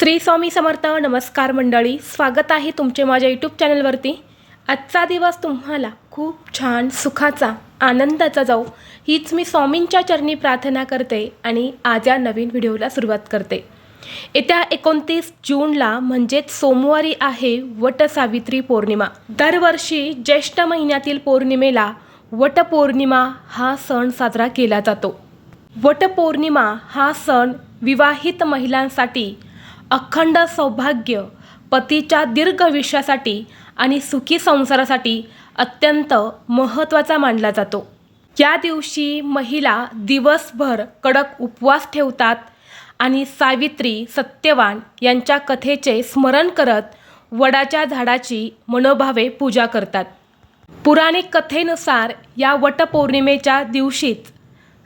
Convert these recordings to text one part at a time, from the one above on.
श्री स्वामी समर्थ. नमस्कार मंडळी, स्वागत आहे तुमचे माझ्या यूट्यूब चॅनलवरती. आजचा दिवस तुम्हाला खूप छान सुखाचा आनंदाचा जाऊ हीच मी स्वामींच्या चरणी प्रार्थना करते आणि आज या नवीन व्हिडिओला सुरुवात करते. येत्या 29 जूनला म्हणजेच सोमवारी आहे वटसावित्री पौर्णिमा. दरवर्षी ज्येष्ठ महिन्यातील पौर्णिमेला वटपौर्णिमा हा सण साजरा केला जातो. वटपौर्णिमा हा सण विवाहित महिलांसाठी अखंड सौभाग्य, पतीच्या दीर्घ आयुष्यासाठी आणि सुखी संसारासाठी अत्यंत महत्त्वाचा मानला जातो. या दिवशी महिला दिवसभर कडक उपवास ठेवतात आणि सावित्री, सत्यवान यांच्या कथेचे स्मरण करत वडाच्या झाडाची मनोभावे पूजा करतात. पुराणिक कथेनुसार या वटपौर्णिमेच्या दिवशीच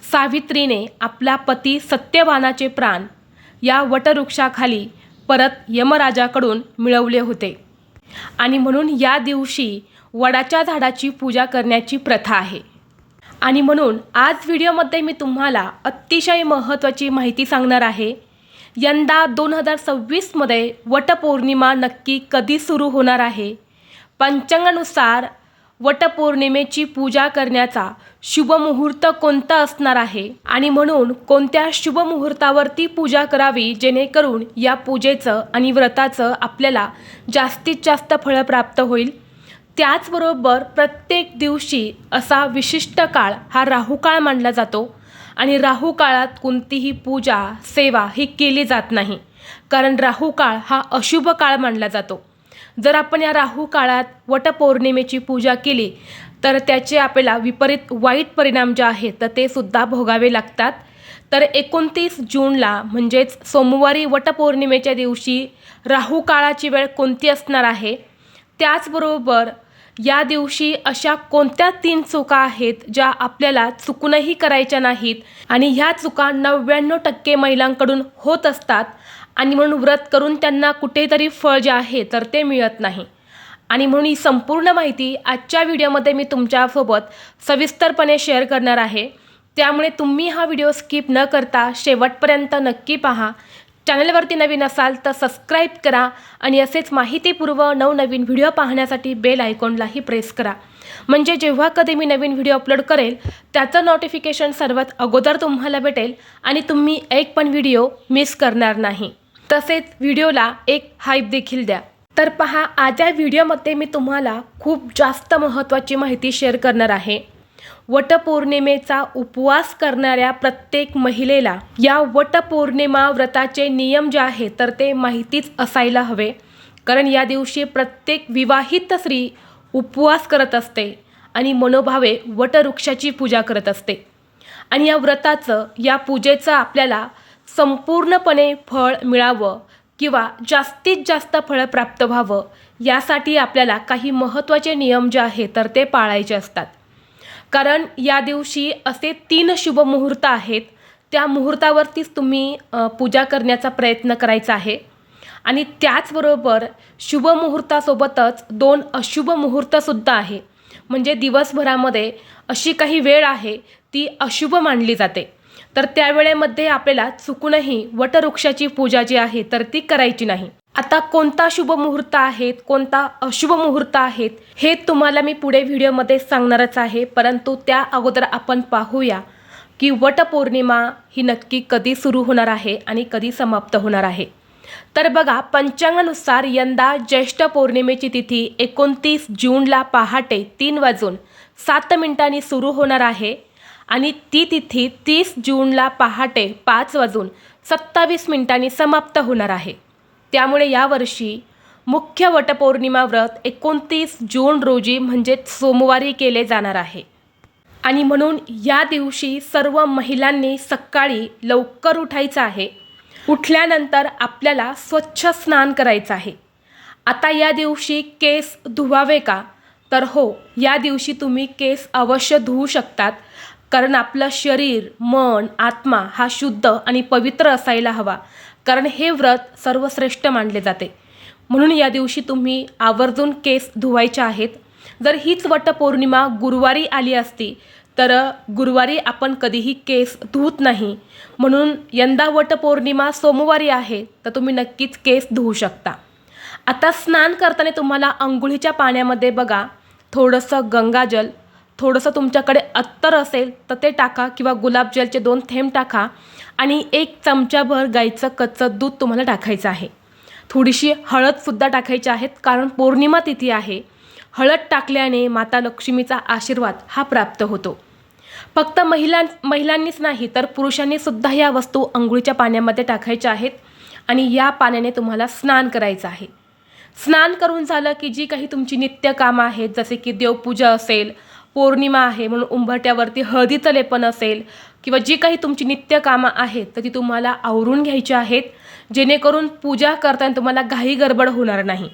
सावित्रीने आपला पती सत्यवानाचे प्राण या वटवृक्षाखाली परत यमराजाकडून मिळवले होते आणि म्हणून या दिवशी वडाच्या झाडाची पूजा करण्याची प्रथा आहे. आणि म्हणून आज व्हिडिओमध्ये मी तुम्हाला अतिशय महत्त्वाची माहिती सांगणार आहे. यंदा 2026मध्ये वटपौर्णिमा नक्की कधी सुरू होणार आहे, पंचांगानुसार वटपौर्णिमेची पूजा करण्याचा शुभ मुहूर्त कोणता असणार आहे आणि म्हणून कोणत्या शुभ मुहूर्तावरती पूजा करावी जेणेकरून या पूजेचं आणि व्रताचं आपल्याला जास्तीत जास्त फळ प्राप्त होईल. त्याचबरोबर प्रत्येक दिवशी असा विशिष्ट काळ हा राहुकाळ मानला जातो आणि राहुकाळात कोणतीही पूजा सेवा ही केली जात नाही, कारण राहुकाळ हा अशुभ काळ मानला जातो. जर आपण या राहू काळात वटपौर्णिमेची पूजा केली तर त्याचे आपल्याला विपरीत वाईट परिणाम जे आहेत तर ते सुद्धा भोगावे लागतात. तर 29 जूनला म्हणजेच सोमवारी वटपौर्णिमेच्या दिवशी राहू काळाची वेळ कोणती असणार आहे, त्याचबरोबर या दिवशी अशा कोणत्या 3 चुका आहेत ज्या आपल्याला चुकूनही करायच्या नाहीत आणि ह्या चुका 99% महिलांकडून होत असतात आणि म्हणून व्रत करून त्यांना कुठेतरी फळ जे आहे तर ते मिळत नाही. आणि म्हणून ही संपूर्ण माहिती आजच्या व्हिडिओमध्ये मी तुमच्यासोबत सविस्तरपणे शेअर करणार आहे. त्यामुळे तुम्ही हा व्हिडिओ स्किप न करता शेवटपर्यंत नक्की पहा. चॅनलवरती नवीन असाल तर सबस्क्राईब करा आणि असेच माहितीपूर्व नवनवीन व्हिडिओ पाहण्यासाठी बेल आयकॉनलाही प्रेस करा, म्हणजे जेव्हा कधी मी नवीन व्हिडिओ अपलोड करेल त्याचं नोटिफिकेशन सर्वात अगोदर तुम्हाला भेटेल आणि तुम्ही एक पण व्हिडिओ मिस करणार नाही. तसेच व्हिडिओला एक हाईप देखील द्या. तर पहा, आज या व्हिडिओमध्ये मी तुम्हाला खूप जास्त महत्त्वाची माहिती शेअर करणार आहे. वटपौर्णिमेचा उपवास करणाऱ्या प्रत्येक महिलेला या वटपौर्णिमा व्रताचे नियम जे आहे तर ते माहितीच असायला हवे, कारण या दिवशी प्रत्येक विवाहित स्त्री उपवास करत असते आणि मनोभावे वटवृक्षाची पूजा करत असते. आणि या व्रताचं, या पूजेचं आपल्याला संपूर्णपणे फळ मिळावं किंवा जास्तीत जास्त फळ प्राप्त व्हावं यासाठी आपल्याला काही महत्त्वाचे नियम जे आहेत तर ते पाळायचे असतात. कारण या दिवशी असे 3 शुभ मुहूर्त आहेत, त्या मुहूर्तावरतीच तुम्ही पूजा करण्याचा प्रयत्न करायचा आहे. आणि त्याचबरोबर शुभ मुहूर्तासोबतच 2 अशुभ मुहूर्तसुद्धा आहे, म्हणजे दिवसभरामध्ये अशी काही वेळ आहे ती अशुभ मानली जाते. तर त्यावेळेमध्ये आपल्याला चुकूनही वटवृक्षाची पूजा जी आहे तर ती करायची नाही. आता कोणता शुभ मुहूर्त आहेत, कोणता अशुभ मुहूर्त आहेत हे तुम्हाला मी पुढे व्हिडिओमध्ये सांगणारच आहे, परंतु त्या अगोदर आपण पाहूया की वटपौर्णिमा ही नक्की कधी सुरू होणार आहे आणि कधी समाप्त होणार आहे. तर बघा, पंचांगानुसार यंदा ज्येष्ठ पौर्णिमेची तिथी 29 जूनला पहाटे 3:07 सुरू होणार आहे आणि ती तिथी 30 जूनला पहाटे 5:27 समाप्त होणार आहे. त्यामुळे यावर्षी मुख्य वटपौर्णिमा व्रत 29 जून रोजी म्हणजेच सोमवारी केले जाणार आहे. आणि म्हणून या दिवशी सर्व महिलांनी सकाळी लवकर उठायचं आहे. उठल्यानंतर आपल्याला स्वच्छ स्नान करायचं आहे. आता या दिवशी केस धुवावे का, तर हो, या दिवशी तुम्ही केस अवश्य धुवू शकतात, कारण आपलं शरीर, मन, आत्मा हा शुद्ध आणि पवित्र असायला हवा, कारण हे व्रत सर्वश्रेष्ठ मानले जाते. म्हणून या दिवशी तुम्ही आवर्जून केस धुवायचे आहेत. जर हीच वटपौर्णिमा गुरुवारी आली असती तर गुरुवारी आपण कधीही केस धुवत नाही, म्हणून यंदा वटपौर्णिमा सोमवारी आहे, तर तुम्ही नक्कीच केस धुवू शकता. आता स्नान करताना तुम्हाला अंघोळीच्या पाण्यामध्ये बघा थोडंसं गंगाजल, थोडंसं तुमच्याकडे अत्तर असेल तर ते टाका किंवा गुलाबजलचे 2 थेंब टाका आणि 1 चमचाभर गाईचं कच्चं दूध तुम्हाला टाकायचं आहे. थोडीशी हळदसुद्धा टाकायची आहेत, कारण पौर्णिमा तिथी आहे. हळद टाकल्याने माता लक्ष्मीचा आशीर्वाद हा प्राप्त होतो. फक्त महिलांनीच नाही तर पुरुषांनीसुद्धा या वस्तू अंघोळीच्या पाण्यामध्ये टाकायच्या आहेत आणि या पाण्याने तुम्हाला स्नान करायचं आहे. स्नान करून झालं की जी काही तुमची नित्य कामं आहेत, जसे की देवपूजा असेल, पौर्णिमा आहे म्हणून उंबरठ्यावरती हळदीचं लेपन असेल किंवा जी काही तुमची नित्य कामं आहेत तर ती तुम्हाला आवरून घ्यायची आहेत, जेणेकरून पूजा करताना तुम्हाला घाई गडबड होणार नाही.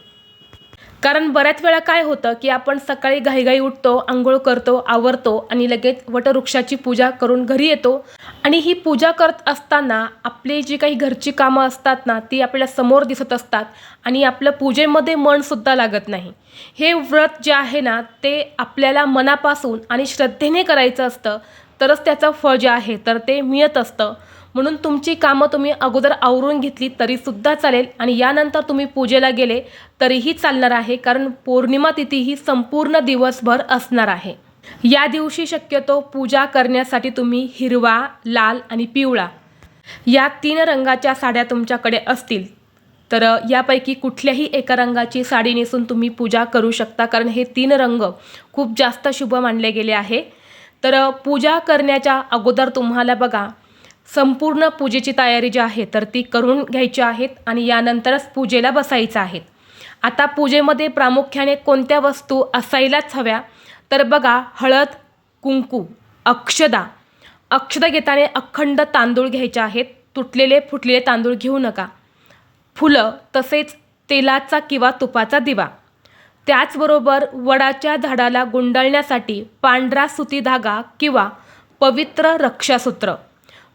कारण बऱ्याच वेळा काय होतं की आपण सकाळी घाईघाई उठतो, अंघोळ करतो, आवरतो आणि लगेच वटवृक्षाची पूजा करून घरी येतो आणि ही पूजा करत असताना आपली जी काही घरची कामं असतात ना ती आपल्या समोर दिसत असतात आणि आपलं पूजेमध्ये मनसुद्धा लागत नाही. हे व्रत जे आहे ना ते आपल्याला मनापासून आणि श्रद्धेने करायचं असतं, तरच त्याचं फळ जे आहे तर ते मिळत असतं. म्हणून तुमची कामं तुम्ही अगोदर आवरून घेतली तरीसुद्धा चालेल आणि यानंतर तुम्ही पूजेला गेले तरीही चालणार आहे, कारण पौर्णिमा तिथी ही संपूर्ण दिवसभर असणार आहे. या दिवशी शक्यतो पूजा करण्यासाठी तुम्ही हिरवा, लाल आणि पिवळा या 3 रंगाच्या साड्या तुमच्याकडे असतील तर यापैकी कुठल्याही एका रंगाची साडी नेसून तुम्ही पूजा करू शकता, कारण हे 3 रंग खूप जास्त शुभ मानले गेले आहे. तर पूजा करण्याच्या अगोदर तुम्हाला बघा संपूर्ण पूजेची तयारी जी आहे तर ती करून घ्यायची आहेत आणि यानंतरच पूजेला बसायचं आहे. आता पूजेमध्ये प्रामुख्याने कोणत्या वस्तू असायलाच हव्या तर बघा हळद, कुंकू, अक्षदा. अक्षदा घेताना अखंड तांदूळ घ्यायचे आहेत, तुटलेले फुटलेले तांदूळ घेऊ नका. फुलं, तसेच तेलाचा किंवा तुपाचा दिवा. त्याचबरोबर वडाच्या झाडाला गुंडाळण्यासाठी पांढरा सुती धागा किंवा पवित्र रक्षासूत्र.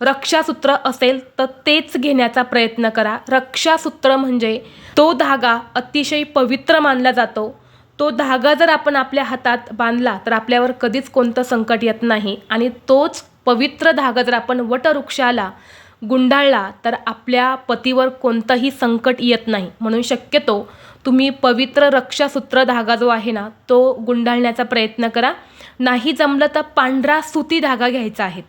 रक्षासूत्र असेल तर तेच घेण्याचा प्रयत्न करा. रक्षासूत्र म्हणजे तो धागा अतिशय पवित्र मानला जातो. तो धागा जर आपण आपल्या हातात बांधला तर आपल्यावर कधीच कोणतं संकट येत नाही आणि तोच पवित्र धागा जर आपण वटवृक्षाला गुंडाळला तर आपल्या पतीवर कोणतंही संकट येत नाही. म्हणून शक्यतो तुम्ही पवित्र रक्षासूत्र धागा जो आहे ना तो गुंडाळण्याचा प्रयत्न करा. नाही जमलं तर पांढरा सुती धागा घ्यायचा आहे.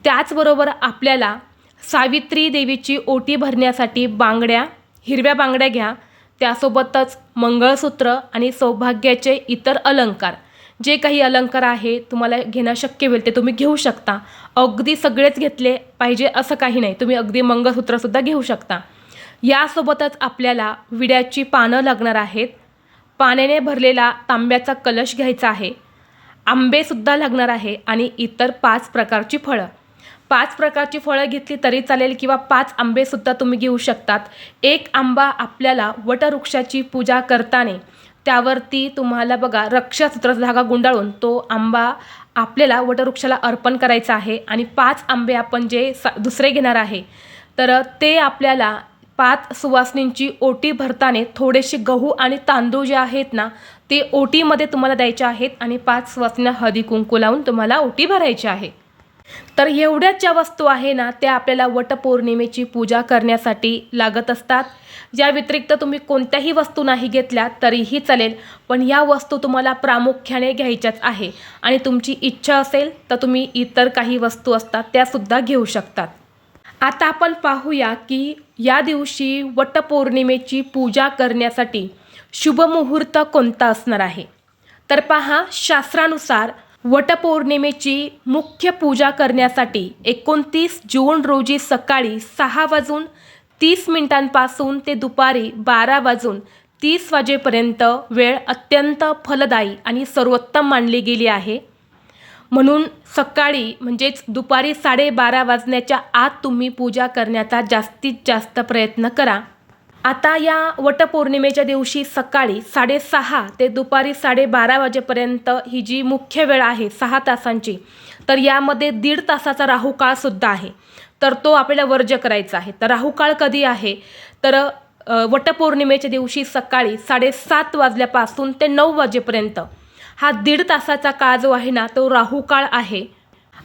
त्याचबरोबर आपल्याला सावित्री देवीची ओटी भरण्यासाठी बांगड्या, हिरव्या बांगड्या घ्या. त्यासोबतच मंगळसूत्र आणि सौभाग्याचे इतर अलंकार, जे काही अलंकार आहे तुम्हाला घेणं शक्य होईल ते तुम्ही घेऊ शकता. अगदी सगळेच घेतले पाहिजे असं काही नाही, तुम्ही अगदी मंगळसूत्रसुद्धा घेऊ शकता. यासोबतच आपल्याला विड्याची पानं लागणार आहेत. पाण्याने भरलेला तांब्याचा कलश घ्यायचा आहे. आंबेसुद्धा लागणार आहे आणि इतर 5 प्रकारची फळं. 5 प्रकारची फळं घेतली तरी चालेल किंवा 5 आंबेसुद्धा तुम्ही घेऊ शकतात. 1 आंबा आपल्याला वटवृक्षाची पूजा करताना त्यावरती तुम्हाला बघा रक्षासूत्राचा धागा गुंडाळून तो आंबा आपल्याला वटवृक्षाला अर्पण करायचा आहे आणि 5 आंबे आपण जे दुसरे घेणार आहे तर ते आपल्याला 5 सुवासिनींची ओटी भरताना थोडेसे गहू आणि तांदूळ जे आहेत ना ते ओटीमध्ये तुम्हाला द्यायचे आहेत आणि 5 सुवासिनींना हळदी कुंकू लावून तुम्हाला ओटी भरायची आहे. तर एवढ्याच ज्या वस्तू आहे ना त्या आपल्याला वटपौर्णिमेची पूजा करण्यासाठी लागत असतात. या व्यतिरिक्त तुम्ही कोणत्याही वस्तू नाही घेतल्या तरीही चालेल, पण या वस्तू तुम्हाला प्रामुख्याने घ्यायच्याच आहे आणि तुमची इच्छा असेल तर तुम्ही इतर काही वस्तू असतात त्यासुद्धा घेऊ शकतात. आता आपण पाहूया की या दिवशी वटपौर्णिमेची पूजा करण्यासाठी शुभ मुहूर्त कोणता असणार आहे. तर पहा, शास्त्रानुसार वटपौर्णिमेची मुख्य पूजा करण्यासाठी 29 जून रोजी सकाळी 6:30 ते दुपारी 12:30 वाजेपर्यंत वेळ अत्यंत फलदायी आणि सर्वोत्तम मानली गेली आहे. म्हणून सकाळी म्हणजेच दुपारी 12:30 वाजण्याच्या आत तुम्ही पूजा करण्याचा जास्तीत जास्त प्रयत्न करा. आता या वटपौर्णिमेच्या दिवशी सकाळी 6:30 ते दुपारी 12:30 वाजेपर्यंत ही जी मुख्य वेळ आहे 6 तासांची, तर यामध्ये 1.5 तासाचा राहुकाळसुद्धा आहे, तर तो आपल्याला वर्ज्य करायचा आहे. तर राहुकाळ कधी आहे तर वटपौर्णिमेच्या दिवशी सकाळी 7:30 वाजल्यापासून ते 9 वाजेपर्यंत हा 1.5 तासाचा काळ जो आहे ना तो राहू काळ आहे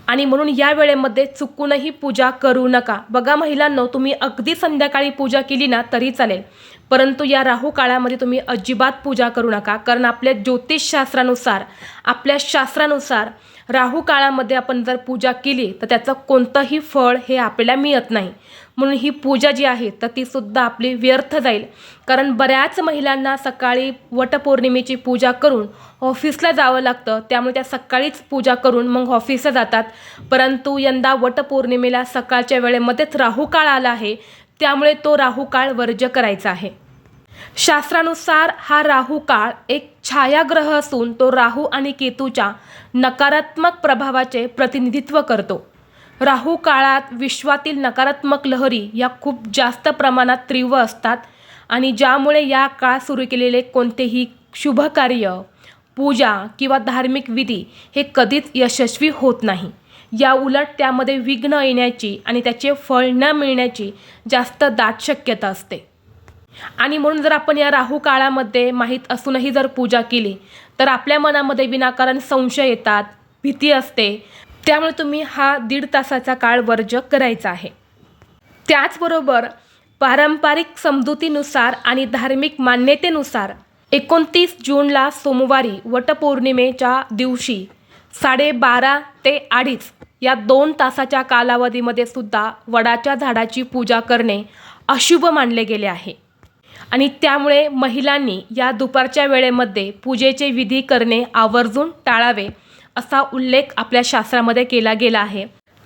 आणि म्हणून या वेळेमध्ये चुकूनही पूजा करू नका. बघा महिलांनो, तुम्ही अगदी संध्याकाळी पूजा केली ना तरी चालेल, परंतु या राहू काळामध्ये तुम्ही अजिबात पूजा करू नका. कारण आपल्या ज्योतिषशास्त्रानुसार, आपल्या शास्त्रानुसार राहू काळामध्ये आपण जर पूजा केली तर त्याचं कोणतंही फळ हे आपल्याला मिळत नाही. म्हणून ही पूजा जी आहे तर ती सुद्धा आपली व्यर्थ जाईल. कारण बऱ्याच महिलांना सकाळी वटपौर्णिमेची पूजा करून ऑफिसला जावं लागतं, त्यामुळे त्या सकाळीच पूजा करून मग ऑफिसला जातात. परंतु यंदा वटपौर्णिमेला सकाळच्या वेळेमध्येच राहू काळ आला आहे, त्यामुळे तो राहू काळ वर्ज्य करायचा आहे. शास्त्रानुसार हा राहू काळ एक छायाग्रह असून तो राहू आणि केतूच्या नकारात्मक प्रभावाचे प्रतिनिधित्व करतो. राहू काळात विश्वातील नकारात्मक लहरी या खूप जास्त प्रमाणात तीव्र असतात आणि ज्यामुळे या काळात सुरू केलेले कोणतेही शुभ कार्य, पूजा किंवा धार्मिक विधी हे कधीच यशस्वी होत नाही. या उलट त्यामध्ये विघ्न येण्याची आणि त्याचे फळ न मिळण्याची जास्त दाट शक्यता असते. आणि म्हणून जर आपण या राहू काळामध्ये माहीत असूनही जर पूजा केली तर आपल्या मनामध्ये विनाकारण संशय येतात, भीती असते. त्यामुळे तुम्ही हा 1.5 तासाचा काळ वर्ज्य करायचा आहे. त्याचबरोबर पारंपरिक समजुतीनुसार आणि धार्मिक मान्यतेनुसार 29 जूनला सोमवारी वटपौर्णिमेच्या दिवशी 12:30 ते 2:30 या 2 तासाच्या कालावधीमध्ये सुद्धा वडाच्या झाडाची पूजा करणे अशुभ मानले गेले आहे आणि त्यामुळे महिलांनी या दुपारच्या वेळेमध्ये पूजेचे विधी करणे आवर्जून टाळावे असा उल्लेख आपल्या शास्त्रामध्ये केला गेला आहे.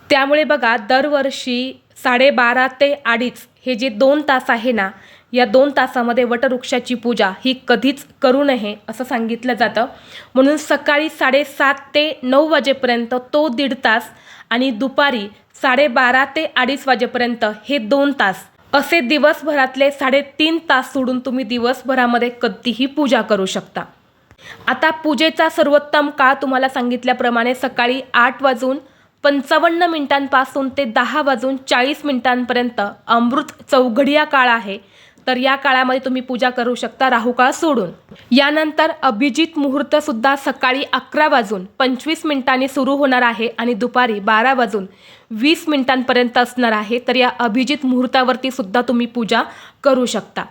त्यामुळे बघा, दरवर्षी 12:30 ते 2:30 हे जे 2 तास आहे ना, या 2 तासामध्ये वटवृक्षाची पूजा ही कधीच करू नये असं सांगितलं जातं. म्हणून सकाळी 7:30 ते 9 वाजेपर्यंत तो 1.5 तास आणि दुपारी 12:30 ते 2:30 वाजेपर्यंत हे 2 तास असे दिवसभरातले 3.5 तास सोडून तुम्ही दिवसभरामध्ये कधीही पूजा करू शकता. आता पूजेचा सर्वोत्तम काळ तुम्हाला सांगितल्याप्रमाणे सकाळी 8:55 ते 10:40 अमृत चौघडिया काळ आहे. तर या काळामध्ये तुम्ही पूजा करू शकता राहू काळ सोडून. यानंतर अभिजित मुहूर्तसुद्धा सकाळी 11:25 सुरू होणार आहे आणि दुपारी 12:20 असणार आहे. तर या अभिजित मुहूर्तावरती सुद्धा तुम्ही पूजा करू शकता.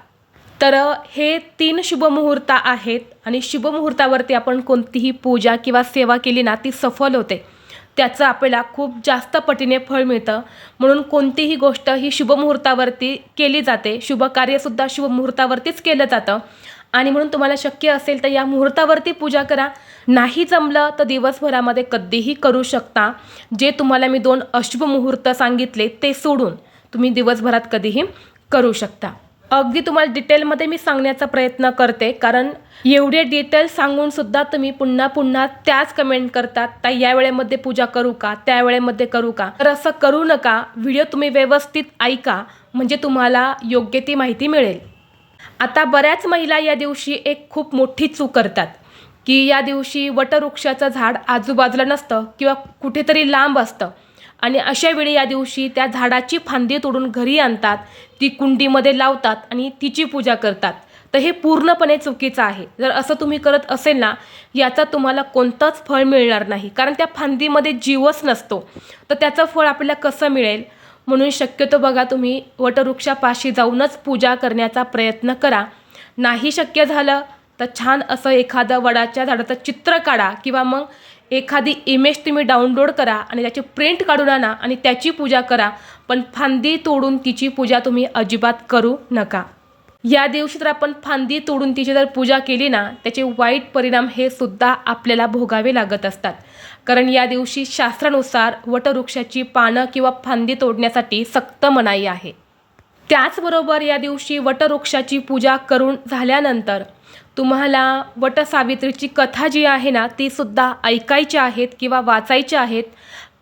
तर हे 3 शुभमुहूर्त आहेत आणि शुभमुहूर्तावरती आपण कोणतीही पूजा किंवा सेवा केली ना ती सफल होते, त्याचं आपल्याला खूप जास्त पटीने फळ मिळतं. म्हणून कोणतीही गोष्ट ही शुभमुहूर्तावरती केली जाते, शुभकार्यसुद्धा शुभमुहूर्तावरतीच केलं जातं आणि म्हणून तुम्हाला शक्य असेल तर या मुहूर्तावरती पूजा करा. नाही जमलं तर दिवसभरामध्ये कधीही करू शकता. जे तुम्हाला मी 2 अशुभ मुहूर्त सांगितले ते सोडून तुम्ही दिवसभरात कधीही करू शकता. अगदी तुम्हाला डिटेलमध्ये मी सांगण्याचा प्रयत्न करते, कारण एवढे डिटेल सांगून सुद्धा तुम्ही पुन्हा पुन्हा त्याच कमेंट करतात, ताई या वेळेमध्ये पूजा करू का, त्या वेळेमध्ये करू का. तर असं करू नका. व्हिडिओ तुम्ही व्यवस्थित ऐका म्हणजे तुम्हाला योग्य ती माहिती मिळेल. आता बऱ्याच महिला या दिवशी एक खूप मोठी चूक करतात की या दिवशी वटवृक्षाचं झाड आजूबाजूला नसतं किंवा कुठेतरी लांब असतं आणि अशा वेळी या दिवशी त्या झाडाची फांदी तोडून घरी आणतात, ती कुंडीमध्ये लावतात आणि तिची पूजा करतात. तर हे पूर्णपणे चुकीचं आहे. जर असं तुम्ही करत असेल ना, याचा तुम्हाला कोणतंच फळ मिळणार नाही, कारण त्या फांदीमध्ये जीवच नसतो. तर त्याचं फळ आपल्याला कसं मिळेल. म्हणून शक्यतो बघा, तुम्ही वटवृक्षापाशी जाऊनच पूजा करण्याचा प्रयत्न करा. नाही शक्य झालं तर छान असं एखादं वडाच्या झाडाचं चित्र काढा किंवा मग एखादी इमेज तुम्ही डाउनलोड करा आणि त्याची प्रिंट काढून आणा आणि त्याची पूजा करा. पण फांदी तोडून तिची पूजा तुम्ही अजिबात करू नका. या दिवशी जर आपण फांदी तोडून तिची जर पूजा केली ना, त्याचे वाईट परिणाम हे सुद्धा आपल्याला भोगावे लागत असतात. कारण या दिवशी शास्त्रानुसार वटवृक्षाची पानं किंवा फांदी तोडण्यासाठी सक्त मनाई आहे. त्याचबरोबर या दिवशी वटवृक्षाची पूजा करून झाल्यानंतर तुम्हाला वटसावित्रीची कथा जी आहे ना ती सुद्धा ऐकायची आहेत किंवा वाचायची आहेत.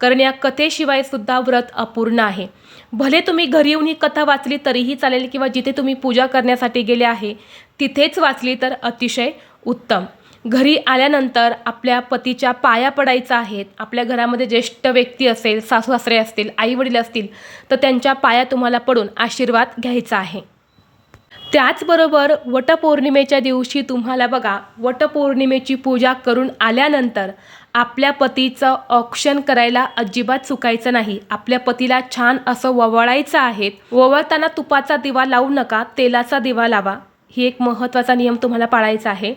कारण या कथेशिवाय सुद्धा व्रत अपूर्ण आहे. भले तुम्ही घरी येऊन ही कथा वाचली तरीही चालेल किंवा जिथे तुम्ही पूजा करण्यासाठी गेले आहे तिथेच वाचली तर अतिशय उत्तम. घरी आल्यानंतर आपल्या पतीच्या पाया पडायचं आहेत. आपल्या घरामध्ये ज्येष्ठ व्यक्ती असेल, सासू सासरे असतील, आई वडील असतील तर त्यांच्या पाया तुम्हाला पडून आशीर्वाद घ्यायचा आहे. त्याचबरोबर वटपौर्णिमेच्या दिवशी तुम्हाला बघा, वटपौर्णिमेची पूजा करून आल्यानंतर आपल्या पतीचं औक्षण करायला अजिबात चुकायचं नाही. आपल्या पतीला छान असं ववाळायचं आहे. ववाळताना तुपाचा दिवा लावू नका, तेलाचा दिवा लावा. ही एक महत्त्वाचा नियम तुम्हाला पाळायचा आहे.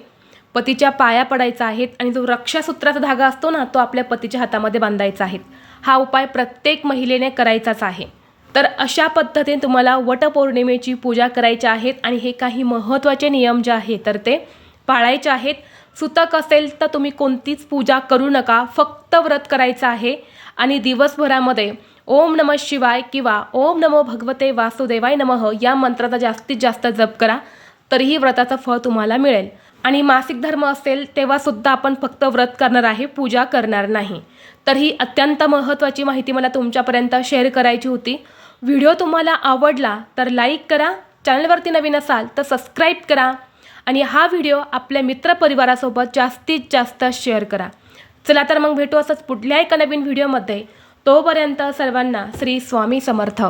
पतीच्या पाया पडायचा आहे आणि जो रक्षासूत्राचा धागा असतो ना, तो आपल्या पतीच्या हातामध्ये बांधायचा आहे. हा उपाय प्रत्येक महिलेने करायचाच आहे. तर अशा पद्धतीने तुम्हाला वटपौर्णिमेची पूजा करायची आहेत आणि हे काही महत्त्वाचे नियम जे आहेत तर ते पाळायचे आहेत. सुतक असेल तर तुम्ही कोणतीच पूजा करू नका, फक्त व्रत करायचं आहे. आणि दिवसभरामध्ये ओम नमः शिवाय किंवा ओम नमो भगवते वासुदेवाय नमः या मंत्राचा जास्तीत जास्त जप करा, तरीही व्रताचं फळ तुम्हाला मिळेल. आणि मासिक धर्म असेल तेव्हासुद्धा आपण फक्त व्रत करणार आहे, पूजा करणार नाही. तर ही अत्यंत महत्त्वाची माहिती मला तुमच्यापर्यंत शेअर करायची होती. व्हिडिओ तुम्हाला आवडला तर लाईक करा, चॅनलवरती नवीन असाल तर सबस्क्राईब करा आणि हा व्हिडिओ आपल्या मित्रपरिवारासोबत जास्तीत जास्त शेअर करा. चला तर मग भेटू असंच पुढल्या एका नवीन व्हिडिओमध्ये. तोपर्यंत सर्वांना श्री स्वामी समर्थ.